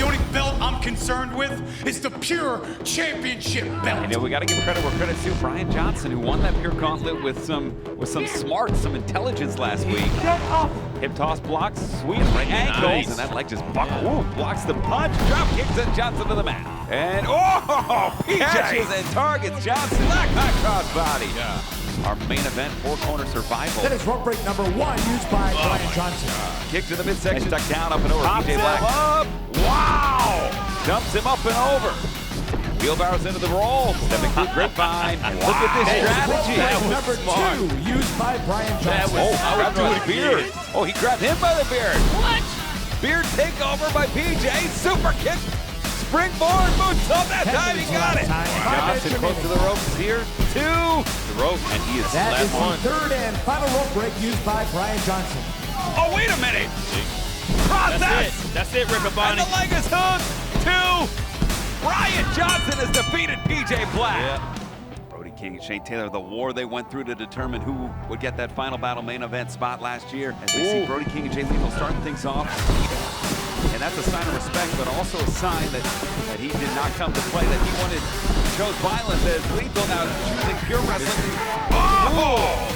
only belt I'm concerned with is the pure championship belt. You know, we got to give credit where credit's due. Bryan Johnson, who won that pure gauntlet with some smarts, some intelligence last week. Hip toss blocks, sweet right ankles, and that leg just blocks the punch. Drop kicks and Johnson to the mat. And catches and targets Johnson. Black crossbody. Yeah. Our main event, four-corner survival. That is rope break number 1 used by Bryan Johnson. Kick to the midsection, duck down, up and over. Pops PJ Black. Up. Wow! Dumps him up and over. Wheelbarrows into the roll. Stepping through grapevine. And look at this strategy. That was number 2 used by Bryan Johnson. I would do his beard. Oh, he grabbed him by the beard. What? Beard takeover by PJ. Super kick. Springboard moonsault. That time he got it. Johnson close to the ropes here. 2. The rope, and he is that last is one. The third and final rope break used by Bryan Johnson. Oh, wait a minute. Process. That's it, Rick And the leg is hooked. 2. Bryan Johnson has defeated PJ Black. Yeah. Brodie King and Shane Taylor, the war they went through to determine who would get that final battle main event spot last year. As we see Brodie King and Jay Lethal starting things off. And that's a sign of respect, but also a sign that he did not come to play, that he chose violence as Lethal now choosing pure wrestling. Oh,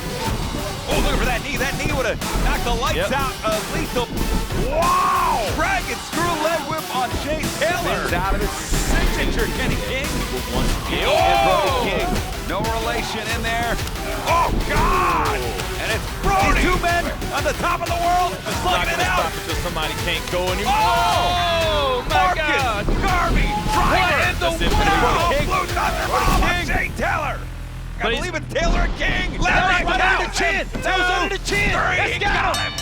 look for that knee. That knee would have knocked the lights out of Lethal. Wow! Dragon screw leg whip on Shane Taylor. Spins out of his signature Kenny King. And Brodie King. No relation in there. Oh, God! And it's Brodie. 2 men on the top of the world. Slugging it out. Until somebody can't go anymore. Oh, my God. Garvey. Driver in the world. Blue Thunder Bomb on Shane Taylor. I believe it's Taylor and King. That was under the chin. That was under the chin. 3. Let's Got go. him.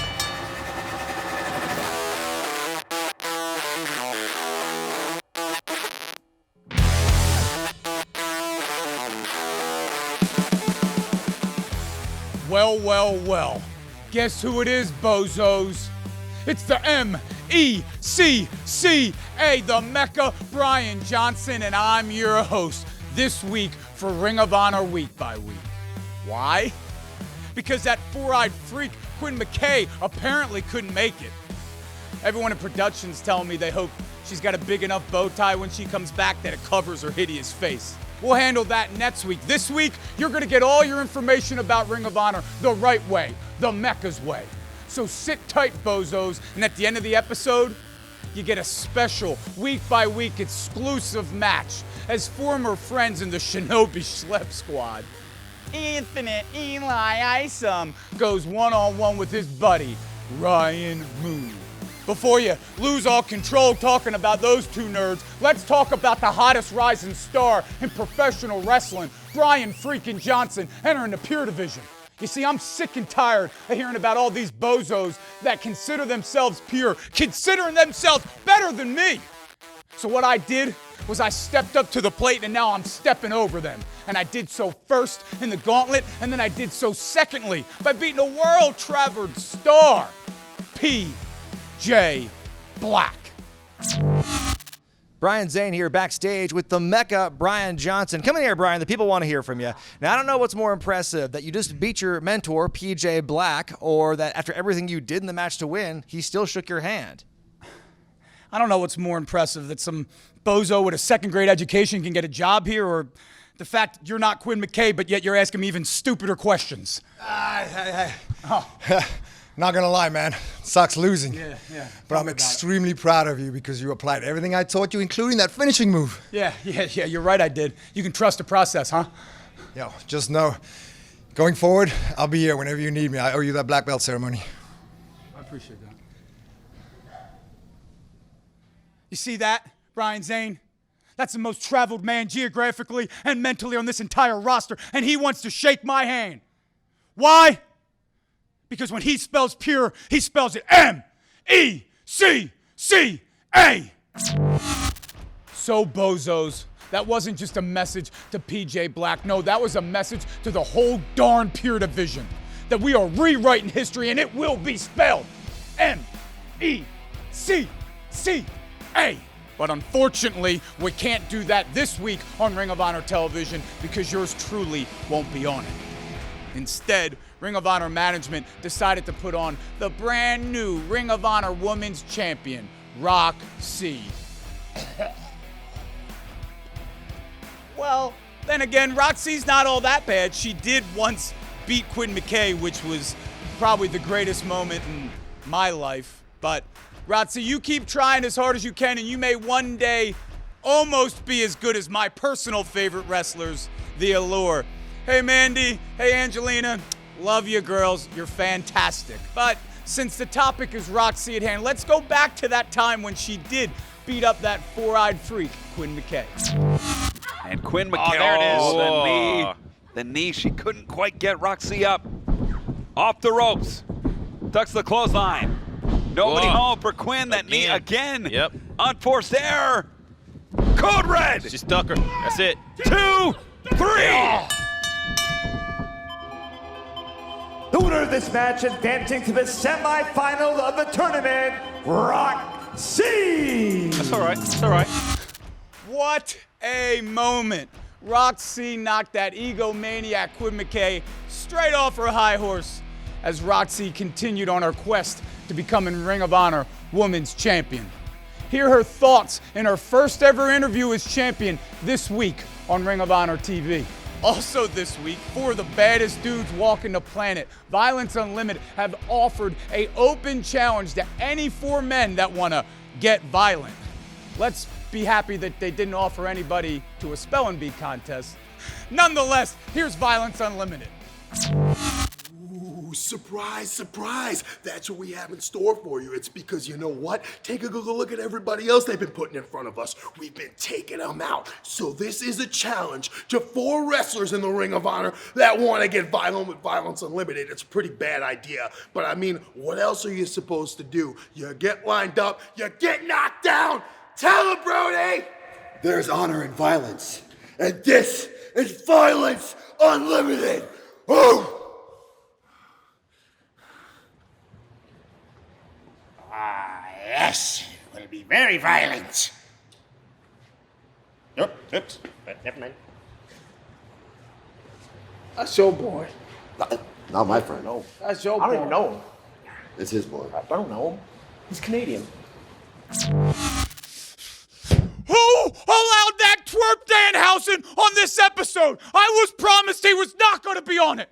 Well, well, well. Guess who it is, bozos? It's the M-E-C-C-A, the Mecca, Bryan Johnson, and I'm your host this week for Ring of Honor Week by Week. Why? Because that four-eyed freak, Quinn McKay, apparently couldn't make it. Everyone in production's telling me they hope she's got a big enough bow tie when she comes back that it covers her hideous face. We'll handle that next week. This week, you're gonna get all your information about Ring of Honor the right way, the Mecca's way. So sit tight, bozos, and at the end of the episode, you get a special week-by-week exclusive match as former friends in the Shinobi Schlep Squad. Infinite Eli Isom goes one-on-one with his buddy, Ryan Mooney. Before you lose all control talking about those 2 nerds, let's talk about the hottest rising star in professional wrestling, Bryan freaking Johnson, entering the Pure Division. You see, I'm sick and tired of hearing about all these bozos that consider themselves pure, considering themselves better than me. So what I did was I stepped up to the plate, and now I'm stepping over them. And I did so first in the gauntlet, and then I did so secondly by beating a world-traveled star, PJ Black. Brian Zane here backstage with the Mecca, Bryan Johnson. Come in here, Brian. The people want to hear from you. Now, I don't know what's more impressive, that you just beat your mentor, PJ Black, or that after everything you did in the match to win, he still shook your hand. I don't know what's more impressive, that some bozo with a second-grade education can get a job here, or the fact you're not Quinn McKay, but yet you're asking me even stupider questions. Not gonna lie, man. Sucks losing. Yeah. But I'm extremely proud of you because you applied everything I taught you, including that finishing move. Yeah, you're right, I did. You can trust the process, huh? Yo, just know, going forward, I'll be here whenever you need me. I owe you that black belt ceremony. I appreciate that. You see that, Bryan Zane? That's the most traveled man geographically and mentally on this entire roster, and he wants to shake my hand. Why? Because when he spells pure, he spells it M-E-C-C-A. So, bozos, that wasn't just a message to PJ Black. No, that was a message to the whole darn Pure Division. That we are rewriting history, and it will be spelled M-E-C-C-A. But unfortunately, we can't do that this week on Ring of Honor television because yours truly won't be on it. Instead, Ring of Honor management decided to put on the brand new Ring of Honor Women's Champion, Roxy Well, then again, Roxy's not all that bad. She did once beat Quinn McKay, which was probably the greatest moment in my life. But Roxy, you keep trying as hard as you can, and you may one day almost be as good as my personal favorite wrestlers, The Allure. Hey, Mandy. Hey, Angelina. Love you, girls. You're fantastic. But since the topic is Roxy at hand, let's go back to that time when she did beat up that four-eyed freak, Quinn McKay. And Quinn McKay, there it is. the knee. The knee, she couldn't quite get Roxy up. Off the ropes. Ducks the clothesline. Nobody home for Quinn. That knee again. Yep. Unforced error. Code red. Just stuck her. That's it. 2, 3. The winner of this match advancing to the semifinal of the tournament, Roxy. That's all right. That's all right. What a moment. Roxy knocked that egomaniac Quinn McKay straight off her high horse as Roxy continued on her quest to becoming Ring of Honor Women's Champion. Hear her thoughts in her first ever interview as champion this week on Ring of Honor TV. Also this week, four of the baddest dudes walking the planet, Violence Unlimited, have offered an open challenge to any four men that want to get violent. Let's be happy that they didn't offer anybody to a spelling bee contest. Nonetheless, here's Violence Unlimited. Ooh, surprise, surprise. That's what we have in store for you. It's because you know what? Take a good look at everybody else they've been putting in front of us. We've been taking them out. So this is a challenge to four wrestlers in the Ring of Honor that want to get violent with Violence Unlimited. It's a pretty bad idea. But I mean, what else are you supposed to do? You get lined up, you get knocked down. Tell him, Brodie! There's honor in violence. And this is Violence Unlimited. Oh! Yes, it will be very violent. Oops, never mind. That's your boy. Not my friend. No, that's your boy. I don't even know him. It's his boy. I don't know him. He's Canadian. Who allowed that twerp Danhausen on this episode? I was promised he was not going to be on it.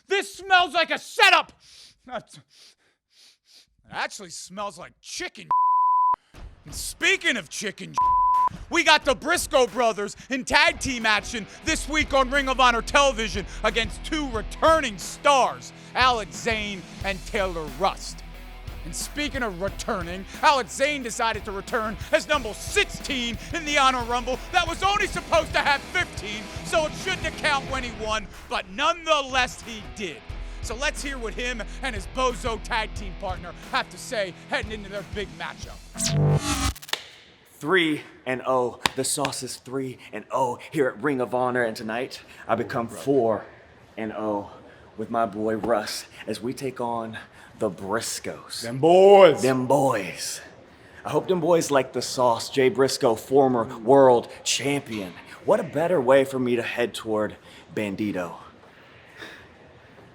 This smells like a setup. It actually smells like chicken. And speaking of chicken, we got the Briscoe brothers in tag team action this week on Ring of Honor television against two returning stars, Alex Zane and Taylor Rust. And speaking of returning, Alex Zane decided to return as number 16 in the Honor Rumble that was only supposed to have 15, so it shouldn't account when he won, but nonetheless he did. So let's hear what him and his bozo tag team partner have to say heading into their big matchup. 3-0. The sauce is 3-0 here at Ring of Honor, and tonight I become 4-0 with my boy Russ as we take on the Briscoes. Them boys. Them boys. I hope them boys like the sauce. Jay Briscoe, former world champion. What a better way for me to head toward Bandito.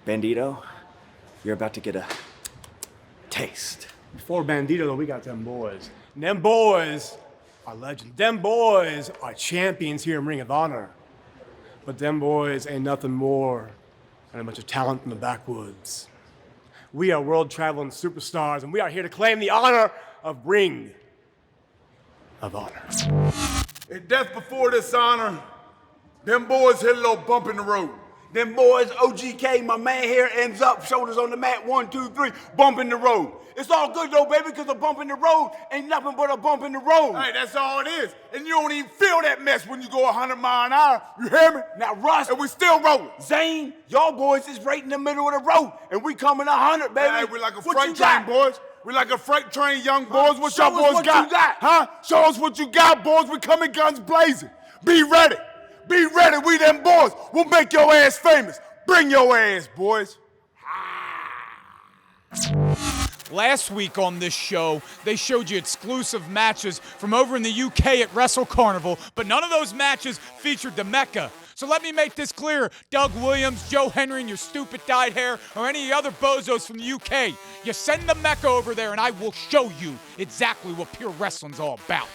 Bandito, you're about to get a taste. Before Bandito, though, we got them boys. And them boys are legends. Them boys are champions here in Ring of Honor. But them boys ain't nothing more than a bunch of talent from the backwoods. We are world-traveling superstars, and we are here to claim the honor of Ring of Honor. In death before dishonor, them boys hit a little bump in the road. Them boys, OGK, my man here, ends up, shoulders on the mat, 1, 2, 3, bump in the road. It's all good though, baby, because a bump in the road ain't nothing but a bump in the road. Hey, that's all it is. And you don't even feel that mess when you go 100 miles an hour. You hear me? Now, Russ. And we still rolling. Zane, y'all boys is right in the middle of the road, and we coming 100, baby. Hey, we like a What freight you train, got? boys. We like a freight train, young boys. What y'all Show us boys what got? you got. Huh? Show us what you got, boys. We coming guns blazing. Be ready. Be ready. We them boys. We'll make your ass famous. Bring your ass, boys. Last week on this show, they showed you exclusive matches from over in the UK at Wrestle Carnival, but none of those matches featured the Mecca. So let me make this clear, Doug Williams, Joe Henry, and your stupid dyed hair, or any other bozos from the UK, you send the Mecca over there and I will show you exactly what pure wrestling's all about.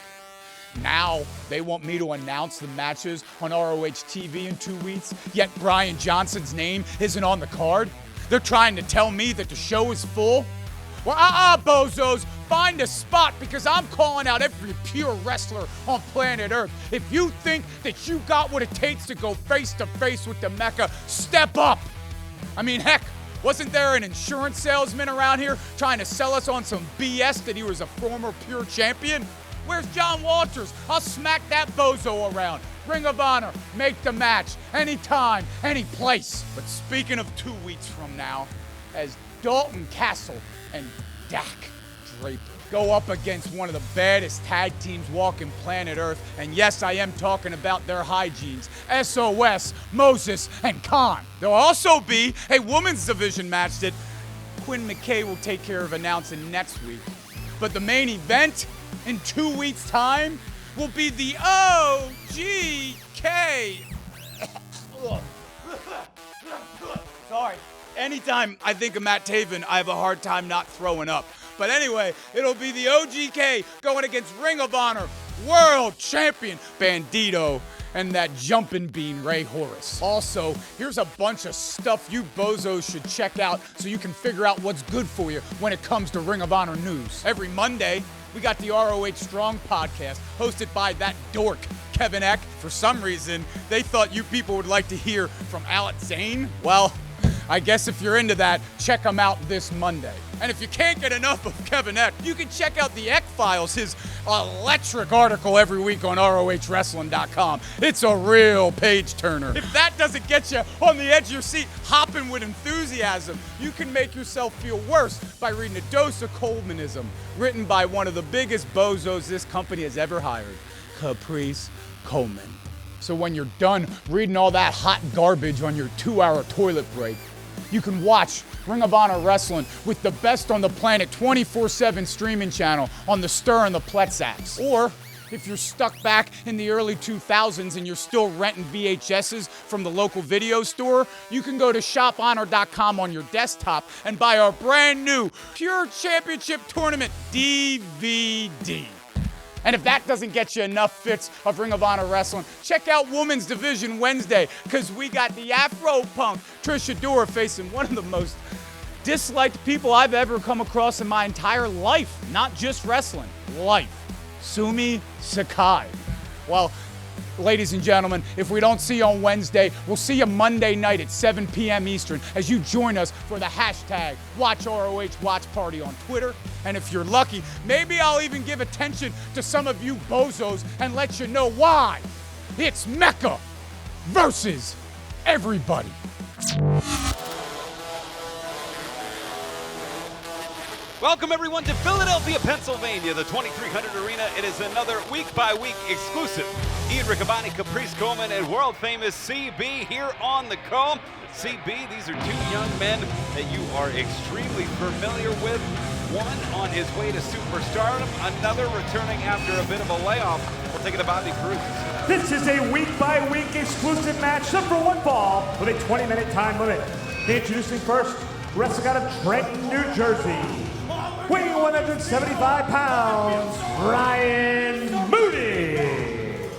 Now they want me to announce the matches on ROH TV in 2 weeks, yet Bryan Johnson's name isn't on the card? They're trying to tell me that the show is full? Well, bozos, find a spot because I'm calling out every pure wrestler on planet Earth. If you think that you got what it takes to go face to face with the Mecca, step up. I mean, heck, wasn't there an insurance salesman around here trying to sell us on some BS that he was a former pure champion? Where's John Walters? I'll smack that bozo around. Ring of Honor, make the match, anytime, any place. But speaking of 2 weeks from now, as Dalton Castle and Dak Draper go up against one of the baddest tag teams walking planet Earth, and yes, I am talking about their hygienes, SOS, Moses, and Khan. There'll also be a women's division match that Quinn McKay will take care of announcing next week. But the main event in 2 weeks' time will be the OGK. Sorry. Anytime I think of Matt Taven, I have a hard time not throwing up. But anyway, it'll be the OGK going against Ring of Honor World Champion Bandito and that jumping bean Ray Horace. Also, here's a bunch of stuff you bozos should check out so you can figure out what's good for you when it comes to Ring of Honor news. Every Monday, we got the ROH Strong podcast hosted by that dork, Kevin Eck. For some reason, they thought you people would like to hear from Alex Zane. Well, I guess if you're into that, check them out this Monday. And if you can't get enough of Kevin Eck, you can check out the Eck Files, his electric article every week on ROHWrestling.com. It's a real page turner. If that doesn't get you on the edge of your seat, hopping with enthusiasm, you can make yourself feel worse by reading A Dose of Colemanism, written by one of the biggest bozos this company has ever hired, Caprice Coleman. So when you're done reading all that hot garbage on your 2-hour toilet break, you can watch Ring of Honor Wrestling with the best on the planet 24/7 streaming channel on the Stir and the Pletzaks. Or if you're stuck back in the early 2000s and you're still renting VHSs from the local video store, you can go to shophonor.com on your desktop and buy our brand new Pure Championship Tournament DVD. And if that doesn't get you enough fits of Ring of Honor Wrestling, check out Women's Division Wednesday, because we got the Afro Punk Trisha Dora facing one of the most disliked people I've ever come across in my entire life. Not just wrestling, life. Sumi Sakai. Well, ladies and gentlemen, if we don't see you on Wednesday, we'll see you Monday night at 7 p.m. Eastern as you join us for the hashtag WatchROH Watch Party on Twitter. And if you're lucky, maybe I'll even give attention to some of you bozos and let you know why. It's Mecca versus everybody. Welcome everyone to Philadelphia, Pennsylvania, the 2300 Arena. It is another week-by-week exclusive Ian Riccaboni, Caprice Coleman, and world-famous CB here on the Comb. CB, these are two young men that you are extremely familiar with. One on his way to superstardom, another returning after a bit of a layoff. We're thinking of Bobby Cruz. This is a week-by-week exclusive match, set for one fall with a 20-minute time limit. Introducing first, wrestling out of Trenton, New Jersey, weighing 175 pounds, Ryan Mooney.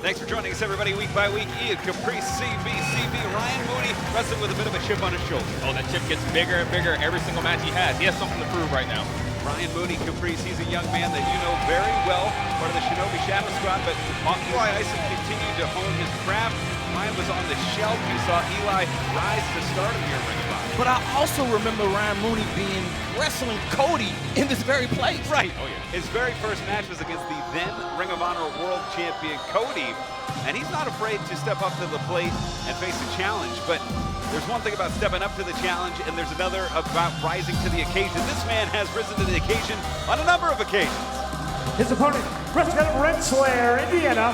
Thanks for joining us, everybody, week by week. Ian, Caprice, CB, Ryan Mooney, wrestling with a bit of a chip on his shoulder. Oh, that chip gets bigger and bigger every single match he has. He has something to prove right now. Ryan Mooney, Caprice, he's a young man that you know very well, part of the Shinobi Shadow Squad, but Eli Isom continued to hone his craft. Ryan was on the shelf. You saw Eli rise to stardom here in Ring of Honor. But I also remember Ryan Mooney being wrestling Cody in this very place. Right. Oh, yeah. His very first match was against the then Ring of Honor World Champion Cody, and he's not afraid to step up to the plate and face a challenge, but there's one thing about stepping up to the challenge, and there's another about rising to the occasion. This man has risen to the occasion on a number of occasions. His opponent, wrestling out of Rensselaer, Indiana,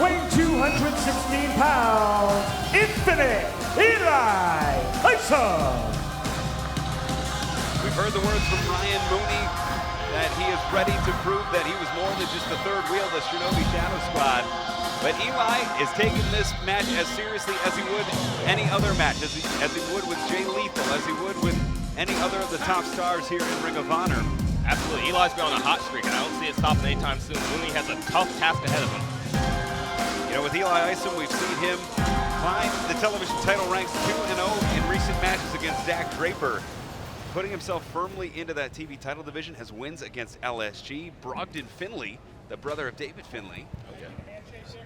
weighing 216 pounds, Infinite Eli Isom. We've heard the words from Ryan Mooney that he is ready to prove that he was more than just the third wheel of the Shinobi Shadow Squad. But Eli is taking this match as seriously as he would any other match, as he would with Jay Lethal, as he would with any other of the top stars here in Ring of Honor. Absolutely. Eli's been on a hot streak, and I don't see it stopping anytime soon. Mooney has a tough task ahead of him. You know, with Eli Isom, we've seen him climb the television title ranks 2-0 in recent matches against Dak Draper. Putting himself firmly into that TV title division, has wins against LSG, Brogdon Finlay, the brother of David Finlay.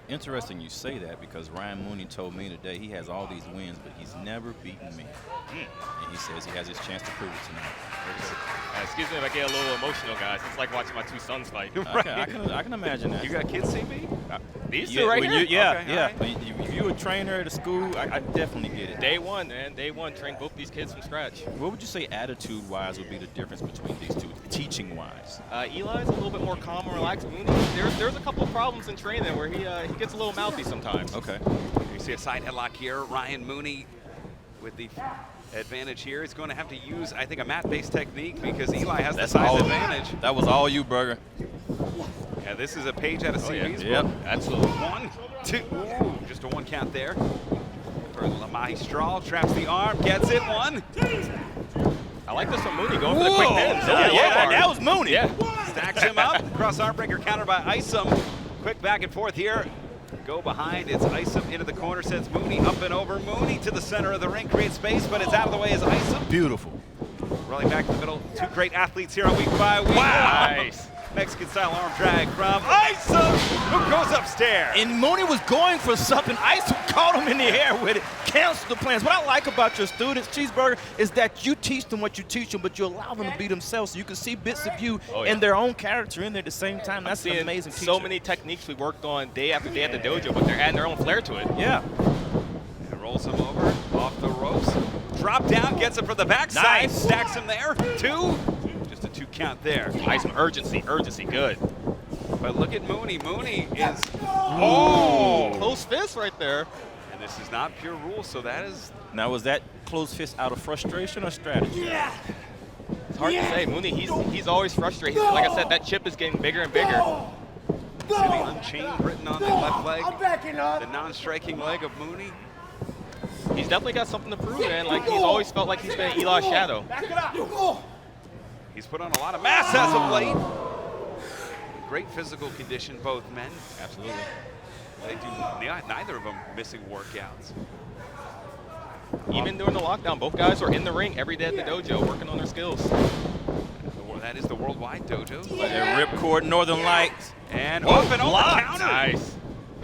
Interesting you say that, because Ryan Mooney told me today he has all these wins, but he's never beaten me. And he says he has his chance to prove it tonight. Excuse me if I get a little emotional, guys. It's like watching my two sons fight. I can imagine that. You got kids, CB? These two right here? Yeah. If you're a trainer at a school, I definitely get it. Day one, man. Day one, train both these kids from scratch. What would you say attitude-wise would be the difference between these two, teaching-wise? Eli's a little bit more calm and relaxed. Mooney, there's a couple of problems in training where he gets a little mouthy sometimes. Okay. You see a side headlock here. Ryan Mooney with the advantage here. He's going to have to use, I think, a mat-based technique because Eli has the size advantage. That was all you, Burger. Yeah, this is a page out of CB's Yep, book. absolutely. 1, 2, ooh, just a 1 count there. For Maestral, traps the arm, gets it, 1. I like this from Mooney going for the quick pins. That was Mooney. Yeah. Stacks him up. Cross arm breaker countered by Isom. Quick back and forth here. Go behind. It's Isom into the corner. Sends Mooney up and over. Mooney to the center of the ring. Creates space, but it's out of the way as Isom. Beautiful. Rolling back to the middle. Two great athletes here on week by week. Wow. Nice. Mexican style arm drag from Isom, who goes upstairs. And Mooney was going for something. Isom caught him in the air with it. Cancel the plans. What I like about your students, Cheeseburger, is that you teach them what you teach them, but you allow them to be themselves, so you can see bits of you and their own character in there at the same time. That's an amazing teacher. So many techniques we worked on day after day at the dojo, but they're adding their own flair to it. Yeah. And rolls him over, off the ropes. Drop down, gets him from the backside. Nice. Stacks him there. 2. Just a 2 count there. Nice urgency, good. But look at Mooney. Mooney is, close fist right there. And this is not pure rule, so that is. Now, was that close fist out of frustration or strategy? Yeah. It's hard to say. Mooney, he's always frustrated. Like I said, that chip is getting bigger and bigger. See the Unchained written on the left leg. I'm backing up. The non-striking leg of Mooney. He's definitely got something to prove, man. Like, he's always felt like he's been Eli's shadow. He's put on a lot of mass as of late. Great physical condition, both men. Absolutely. They do neither of them missing workouts. Even during the lockdown, both guys are in the ring every day at the dojo working on their skills. That is the worldwide dojo. Ripcord, Northern Lights. And off and over counter. Nice.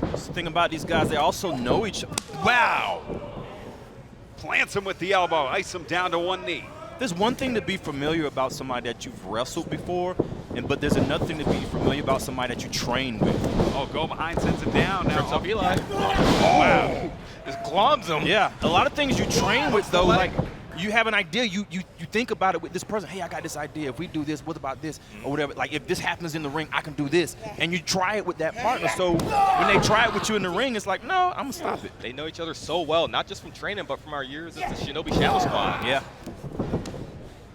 That's the thing about these guys, they also know each other. Wow. Plants him with the elbow. Isom down to 1 knee. There's one thing to be familiar about somebody that you've wrestled before, but there's another thing to be familiar about somebody that you train with. Oh, go behind, sends him down. Now Trips up Eli. Wow. Just gloms him. Yeah, a lot of things you train with, though, like you have an idea, you think about it with this person. Hey, I got this idea. If we do this, what about this? Or whatever. Like, if this happens in the ring, I can do this. And you try it with that partner. So when they try it with you in the ring, it's like, no, I'm going to stop it. They know each other so well, not just from training, but from our years as the Shinobi Shadow Squad. Yeah.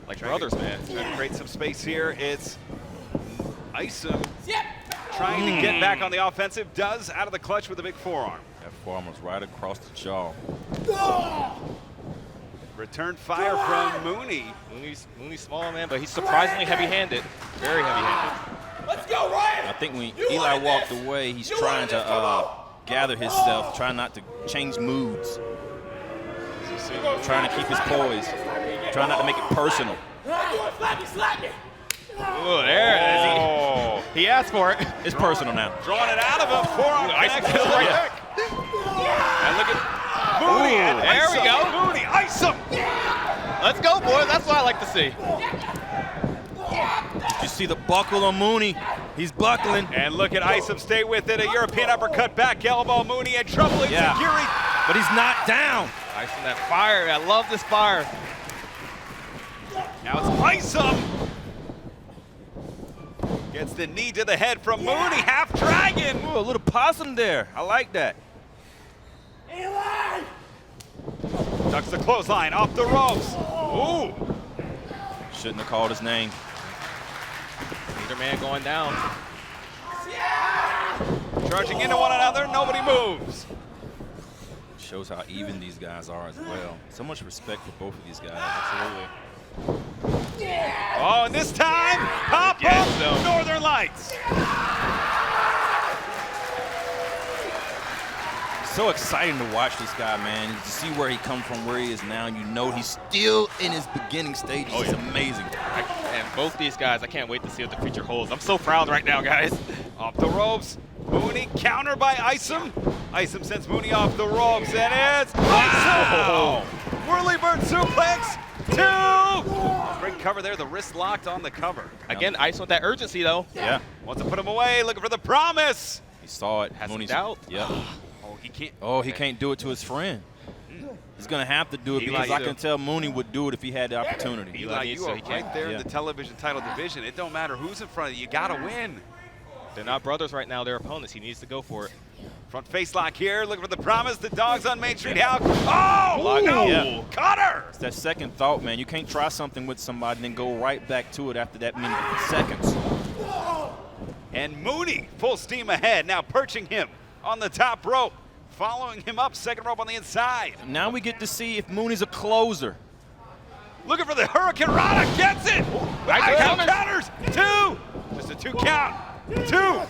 Like brothers, man. Trying to create some space here. It's Isom trying to get back on the offensive. Does out of the clutch with a big forearm. That forearm was right across the jaw. Return fire from Mooney. Mooney's small, man, but he's surprisingly heavy-handed. Very heavy-handed. Let's go, Ryan! I think when Eli walked away, he's trying to gather himself, trying not to change moods. Trying to keep his poise. Trying not to make it personal. Slap me. Oh, there it is. He asked for it. It's personal now. Drawing it out of him. Forearm connects to the right neck. And look at Mooney. And there we go. Mooney. Isom. Let's go, boys. That's what I like to see. You see the buckle on Mooney. He's buckling. And look at Isom stay with it. A European uppercut back elbow. Mooney in trouble. Security. But he's not down. Isom, that fire. I love this fire. Now it's Isom. Gets the knee to the head from Mooney. Half dragon. Ooh, a little possum there. I like that. Eli! Ducks the clothesline off the ropes. Ooh. Shouldn't have called his name. Either man going down. Charging into one another. Nobody moves. Shows how even these guys are as well. So much respect for both of these guys. Absolutely. Oh, and this time, pop up, Northern Lights. So exciting to watch this guy, man. To see where he come from, where he is now, and you know he's still in his beginning stages. It's amazing. And both these guys, I can't wait to see what the future holds. I'm so proud right now, guys. Off the ropes, Mooney counter by Isom. Isom sends Mooney off the ropes, and it's Isom! Whirly bird suplex, 2! Great cover there, the wrist locked on the cover. Again, Isom with that urgency, though. Yeah. Wants to put him away, looking for the promise. He saw it. Has Mooney's doubt. Yep. He can't. Oh, he can't do it to his friend. He's going to have to do it because I can tell Mooney would do it if he had the opportunity. Eli, you are right there in the television title division. It don't matter who's in front of you. You got to win. They're not brothers right now. They're opponents. He needs to go for it. Front face lock here. Looking for the promise. The dogs on Main Street. How? Oh, no. Yeah. Cutter. It's that second thought, man. You can't try something with somebody and then go right back to it after that many seconds. And Mooney full steam ahead. Now perching him on the top rope. Following him up, second rope on the inside. Now we get to see if Mooney's a closer. Looking for the Hurricane Rana, gets it! Isom counters, 2! Just a 2 count, 2!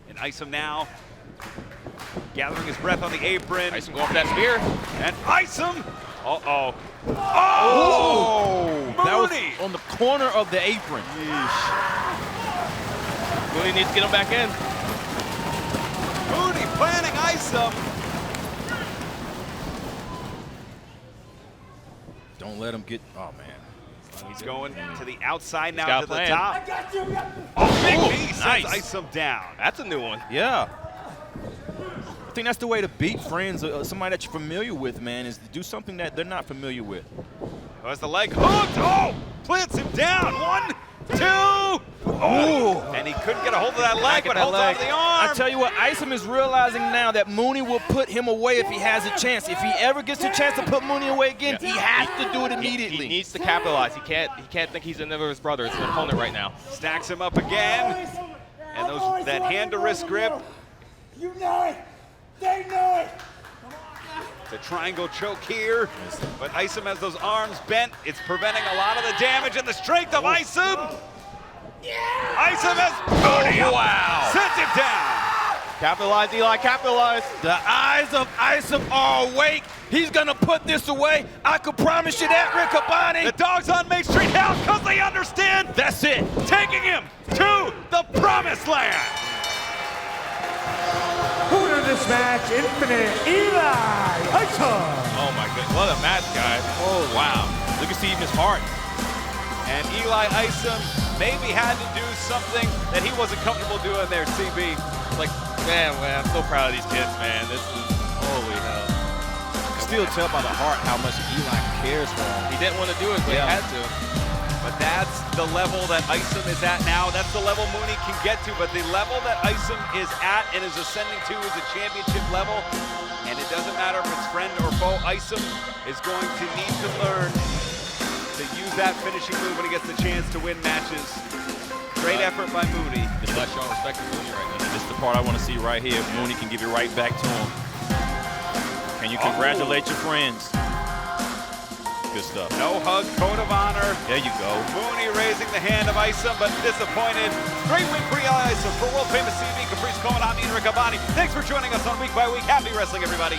And Isom now gathering his breath on the apron. Isom going for that spear. And Isom, oh! That was Mooney! on the corner of the apron. Mooney needs to get him back in. Mooney planning Isom. Don't let him get, oh man. He's going to the outside now got to a the plan. top. Oh, big knee sends nice. Isom down. That's a new one. Yeah. I think that's the way to beat friends, somebody that you're familiar with, man, is to do something that they're not familiar with. As the leg hooked, plants him down. 1, 2, and he couldn't get a hold of that leg, but holds on to the arm. I tell you what, Isom is realizing now that Mooney will put him away if he has a chance. If he ever gets a chance to put Mooney away again, he has to do it immediately. He needs to capitalize. He can't think he's another of his brother. It's an opponent right now. Stacks him up again, and that hand-to-wrist grip. You know it. They know it. The triangle choke here, but Isom has those arms bent. It's preventing a lot of the damage and the strength of Isom. Isom has Mooney up. Sends him down. Capitalize, Eli, capitalize. The eyes of Isom are awake. He's gonna put this away. I could promise you that, Rick Abani. The dogs on Main Street now, because they understand. That's it. Taking him to the promised land. Winner of this match, Infinite Eli Isom. Oh my goodness, what a match, guys. Oh, wow. Look at Steven's heart. And Eli Isom maybe had to do something that he wasn't comfortable doing there, CB. Like, man, I'm so proud of these kids, man. This is, holy hell. You can still tell by the heart how much Eli cares for him. He didn't want to do it, but he had to. But that's the level that Isom is at now. That's the level Mooney can get to. But the level that Isom is at and is ascending to is a championship level. And it doesn't matter if it's friend or foe. Isom is going to need to learn to use that finishing move when he gets the chance to win matches. Great effort by Mooney. The best showing respect to Mooney right now. This is the part I want to see right here. Mooney can give it right back to him. Can you congratulate your friends? Good stuff. No hug, code of honor. There you go. Mooney raising the hand of Isom, but disappointed. Great win for Eli Isom. For world famous CB, Caprice Cohen, I'm Rick Abani. Thanks for joining us on Week by Week. Happy wrestling, everybody.